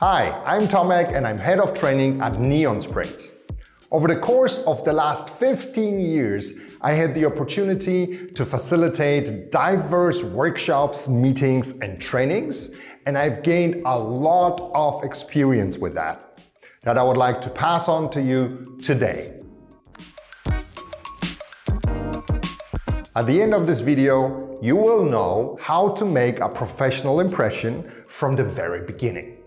Hi, I'm Tomek and I'm Head of Training at NEON Sprints. Over the course of the last 15 years, I had the opportunity to facilitate diverse workshops, meetings and trainings, and I've gained a lot of experience with that I would like to pass on to you today. At the end of this video, you will know how to make a professional impression from the very beginning.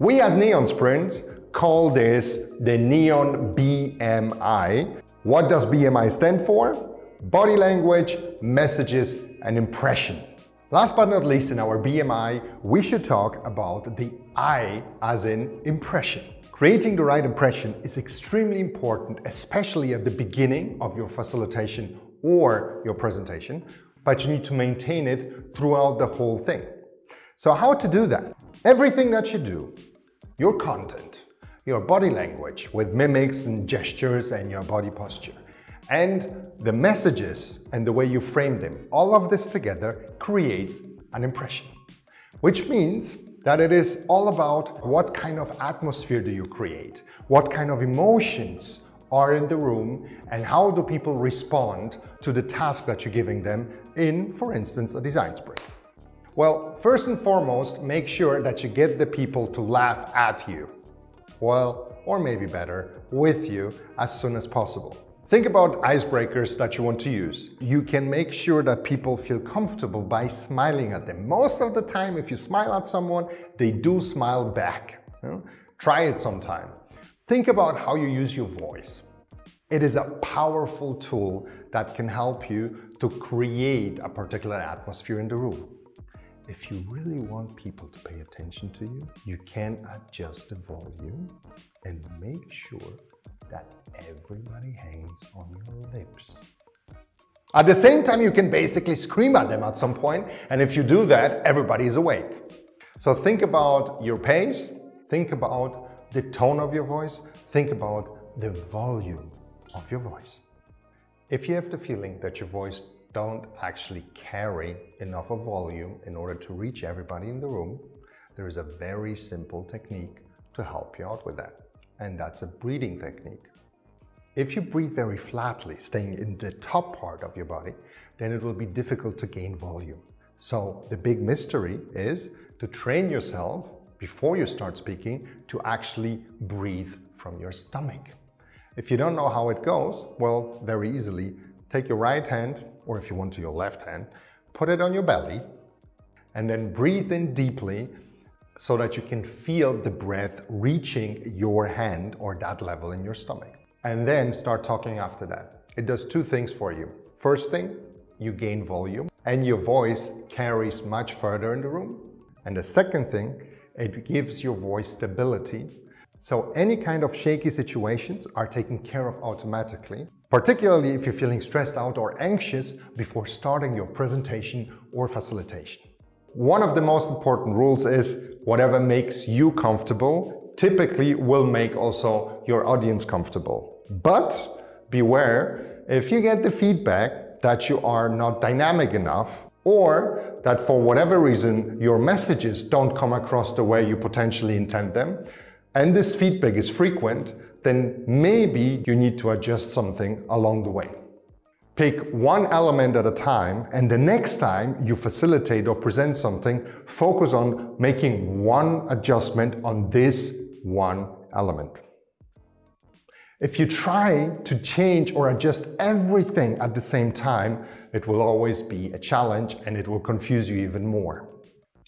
We at NEON Sprints call this the NEON BMI. What does BMI stand for? Body language, messages, and impression. Last but not least, in our BMI, we should talk about the I as in impression. Creating the right impression is extremely important, especially at the beginning of your facilitation or your presentation, but you need to maintain it throughout the whole thing. So how to do that? Everything that you do, your content, your body language with mimics and gestures and your body posture, and the messages and the way you frame them, all of this together creates an impression. Which means that it is all about what kind of atmosphere do you create, what kind of emotions are in the room, and how do people respond to the task that you're giving them in, for instance, a design sprint. Well, first and foremost, make sure that you get the people to laugh at you. Well, or maybe better, with you as soon as possible. Think about icebreakers that you want to use. You can make sure that people feel comfortable by smiling at them. Most of the time, if you smile at someone, they do smile back. Try it sometime. Think about how you use your voice. It is a powerful tool that can help you to create a particular atmosphere in the room. If you really want people to pay attention to you, you can adjust the volume and make sure that everybody hangs on your lips. At the same time, you can basically scream at them at some point, and if you do that, everybody is awake. So think about your pace, think about the tone of your voice, think about the volume of your voice. If you have the feeling that your voice don't actually carry enough of volume in order to reach everybody in the room, there is a very simple technique to help you out with that. And that's a breathing technique. If you breathe very flatly, staying in the top part of your body, then it will be difficult to gain volume. So the big mystery is to train yourself before you start speaking to actually breathe from your stomach. If you don't know how it goes, well, very easily, take your right hand, or if you want to, your left hand, put it on your belly, and then breathe in deeply so that you can feel the breath reaching your hand or that level in your stomach. And then start talking after that. It does two things for you. First thing, you gain volume and your voice carries much further in the room. And the second thing, it gives your voice stability. So any kind of shaky situations are taken care of automatically, particularly if you're feeling stressed out or anxious before starting your presentation or facilitation. One of the most important rules is whatever makes you comfortable typically will make also your audience comfortable. But beware, if you get the feedback that you are not dynamic enough, or that for whatever reason your messages don't come across the way you potentially intend them, and this feedback is frequent, then maybe you need to adjust something along the way. Pick one element at a time, and the next time you facilitate or present something, focus on making one adjustment on this one element. If you try to change or adjust everything at the same time, it will always be a challenge and it will confuse you even more.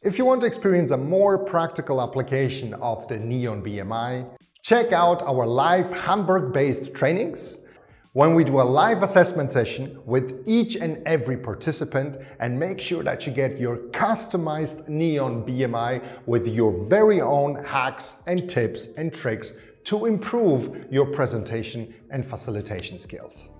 If you want to experience a more practical application of the NEON BMI, check out our live Hamburg-based trainings, when we do a live assessment session with each and every participant, and make sure that you get your customized NEON BMI with your very own hacks and tips and tricks to improve your presentation and facilitation skills.